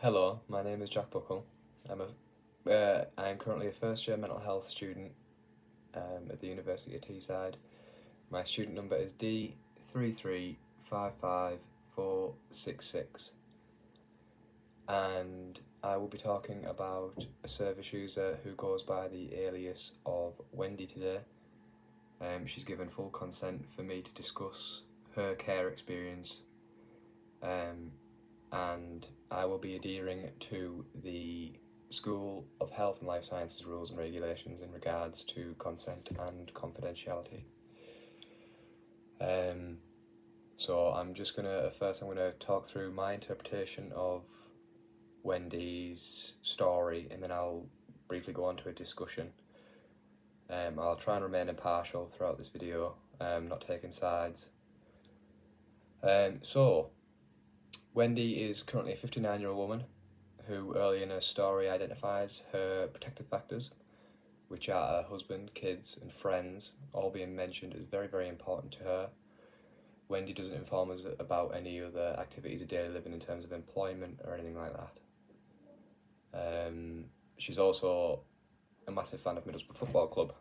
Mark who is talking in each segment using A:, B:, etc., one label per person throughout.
A: Hello, my name is Jack Buckle. I'm currently a first year mental health student at the University of Teesside. My student number is D3355466, and I will be talking about a service user who goes by the alias of Wendy today. She's given full consent for me to discuss her care experience, and I will be adhering to the School of Health and Life Sciences rules and regulations in regards to consent and confidentiality. So I'm gonna talk through my interpretation of Wendy's story, and then I'll briefly go on to a discussion. I'll try and remain impartial throughout this video, not taking sides. So Wendy is currently a 59-year-old woman who early in her story identifies her protective factors, which are her husband, kids and friends, all being mentioned as very, very important to her. Wendy doesn't inform us about any other activities of daily living in terms of employment or anything like that. She's also a massive fan of Middlesbrough Football Club.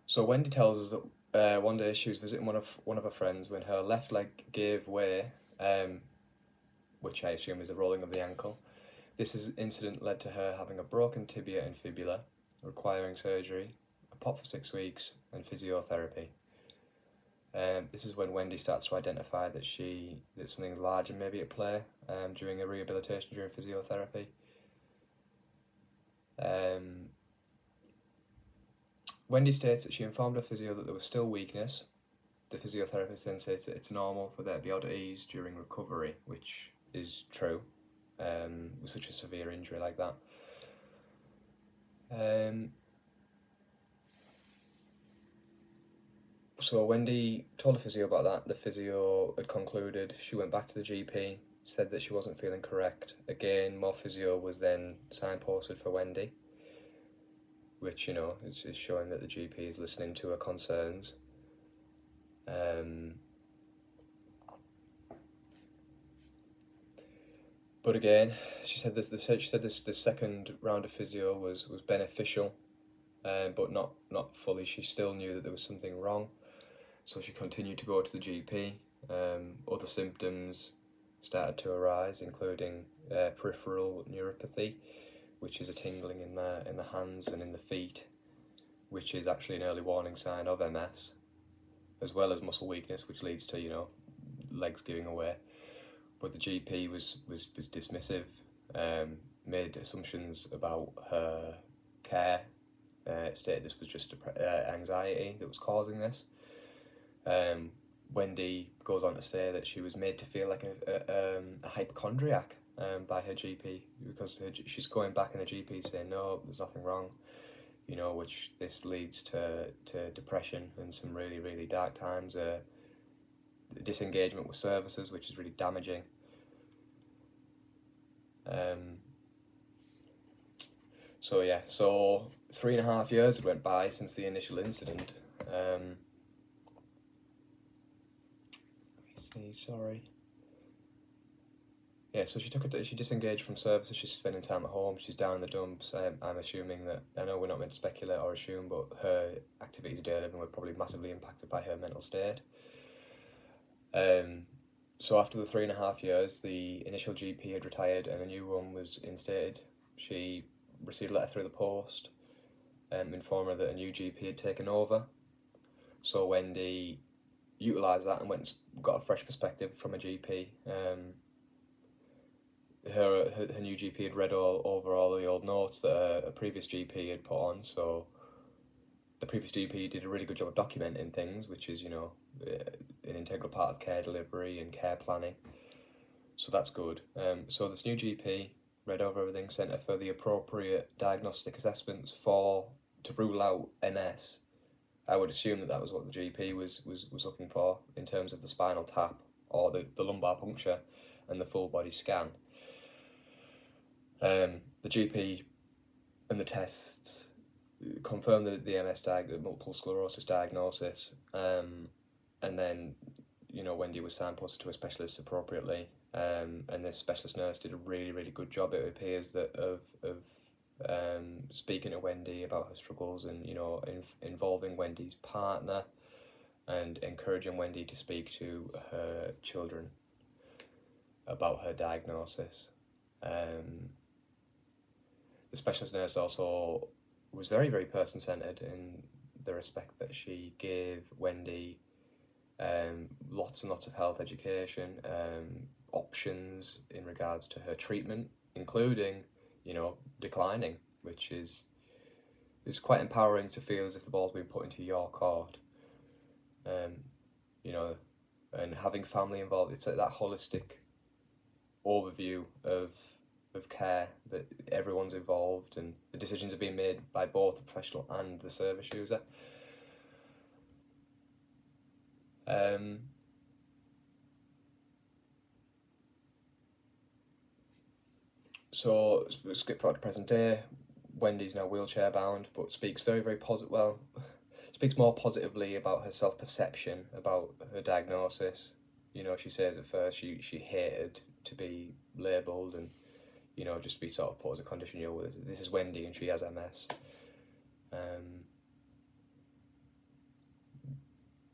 A: So Wendy tells us that one day she was visiting one of her friends when her left leg gave way, which I assume is a rolling of the ankle. This incident led to her having a broken tibia and fibula, requiring surgery, a POP for 6 weeks, and physiotherapy. This is when Wendy starts to identify that something larger may be at play during her rehabilitation during physiotherapy. Wendy states that she informed her physio that there was still weakness. The physiotherapist then says that it's normal for there to be odd ease during recovery, which is true with such a severe injury like that. So Wendy told the physio about that. The physio had concluded. She went back to the GP, said that she wasn't feeling correct. Again, more physio was then signposted for Wendy, which, you know, is showing that the GP is listening to her concerns. But again, she said this second round of physio was beneficial, but not fully. She still knew that there was something wrong, so she continued to go to the GP. Other symptoms started to arise, including peripheral neuropathy, which is a tingling in the hands and in the feet, which is actually an early warning sign of MS, as well as muscle weakness, which leads to, you know, legs giving away. But the GP was dismissive, made assumptions about her care, stated this was just anxiety that was causing this. Wendy goes on to say that she was made to feel like a hypochondriac by her GP, because she's going back and the GP saying no, there's nothing wrong, you know, which this leads to depression and some really, really dark times, disengagement with services, which is really damaging. So 3.5 years had went by since the initial incident. So she disengaged from services. She's spending time at home. She's down in the dumps. I'm assuming that, I know we're not meant to speculate or assume, but her activities of daily living were probably massively impacted by her mental state. So after the 3.5 years, the initial GP had retired and a new one was instated. She received a letter through the post, informing her that a new GP had taken over. So Wendy utilised that and went and got a fresh perspective from a GP. Her new GP had read over all the old notes that a previous GP had put on, so the previous GP did a really good job of documenting things, which is, you know, an integral part of care delivery and care planning. So that's good. So this new GP read over everything, sent her for the appropriate diagnostic assessments to rule out MS. I would assume that was what the GP was looking for in terms of the spinal tap or the lumbar puncture and the full body scan. The GP and the tests confirmed the MS multiple sclerosis diagnosis, and then, you know, Wendy was signposted to a specialist appropriately. and this specialist nurse did a really good job, it appears, that of speaking to Wendy about her struggles, and involving Wendy's partner, and encouraging Wendy to speak to her children about her diagnosis. The specialist nurse also was very person-centered in the respect that she gave Wendy lots and lots of health education, options in regards to her treatment, including, declining, which is quite empowering to feel as if the ball's been put into your court. And having family involved, it's like that holistic overview of care, that everyone's involved and the decisions are being made by both the professional and the service user. So, script for the present day, Wendy's now wheelchair bound, but speaks very speaks more positively about her self-perception, about her diagnosis. She says at first she hated to be labelled and, just be sort of put as a condition, this is Wendy and she has MS.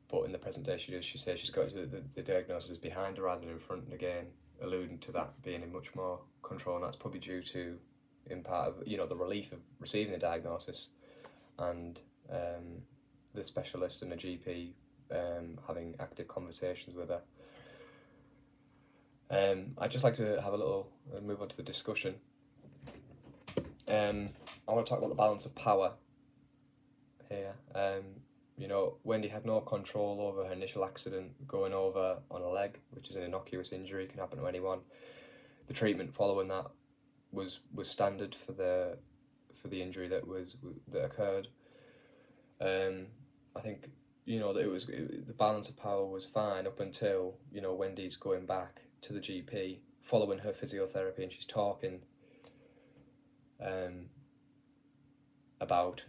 A: But in the present day she says she's got the diagnosis behind her rather than in front, and again, alluding to that being in much more control, and that's probably due to, in part of, the relief of receiving the diagnosis, and the specialist and the GP having active conversations with her. I'd just like to have a little move on to the discussion. I want to talk about the balance of power here. Wendy had no control over her initial accident going over on a leg, which is an innocuous injury, can happen to anyone. The treatment following that was standard for the injury that occurred. I think that the balance of power was fine up until Wendy's going back to the GP following her physiotherapy, and she's talking about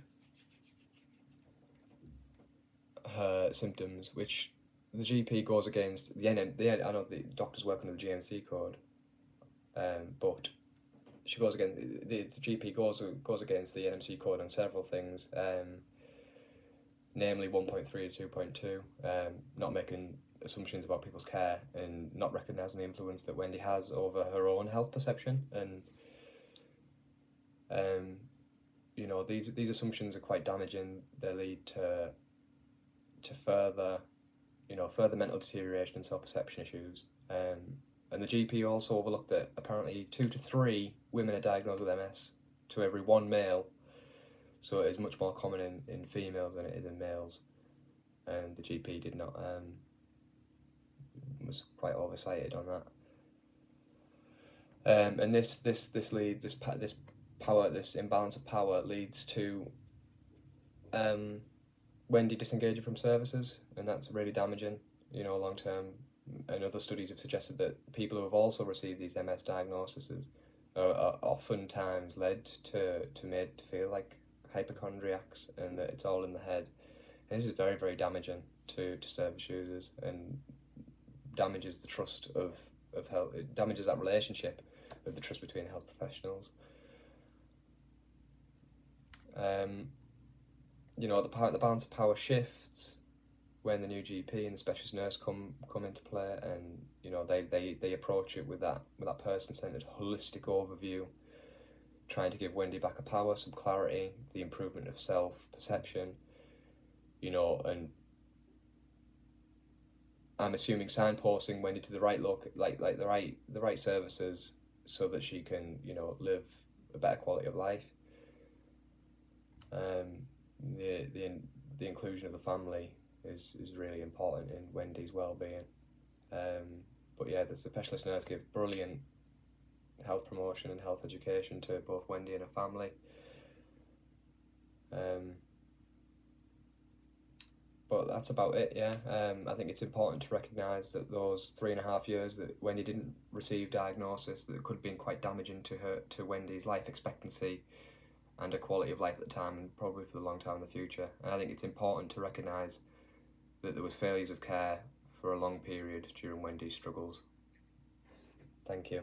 A: her symptoms, which the GP goes against I know the doctors work under the GMC code, but she goes against the GP goes against the NMC code on several things, namely 1.3 to 2.2, not making assumptions about people's care and not recognising the influence that Wendy has over her own health perception, and these assumptions are quite damaging. They lead to further mental deterioration and self-perception issues. And the GP also overlooked that apparently 2 to 3 women are diagnosed with MS to every 1 male, so it is much more common in females than it is in males. And the GP did not was quite oversighted on that. And this imbalance of power leads to Wendy disengaging from services, and that's really damaging, long term. And other studies have suggested that people who have also received these MS diagnoses are oftentimes led to made to feel like hypochondriacs, and that it's all in the head. And this is very damaging to service users, and damages the trust of health. It damages that relationship of the trust between health professionals. The balance of power shifts when the new GP and the specialist nurse come into play, and they approach it with that person-centered, holistic overview, trying to give Wendy back a power, some clarity, the improvement of self-perception, and I'm assuming signposting Wendy to the right the right services, so that she can live a better quality of life. The inclusion of the family is really important in Wendy's well-being. But yeah, the specialist nurse gave brilliant health promotion and health education to both Wendy and her family. But that's about it, yeah. I think it's important to recognise that those 3.5 years that Wendy didn't receive diagnosis, that could have been quite damaging to Wendy's life expectancy and her quality of life at the time, and probably for the long time in the future. And I think it's important to recognise that there was failures of care for a long period during Wendy's struggles. Thank you.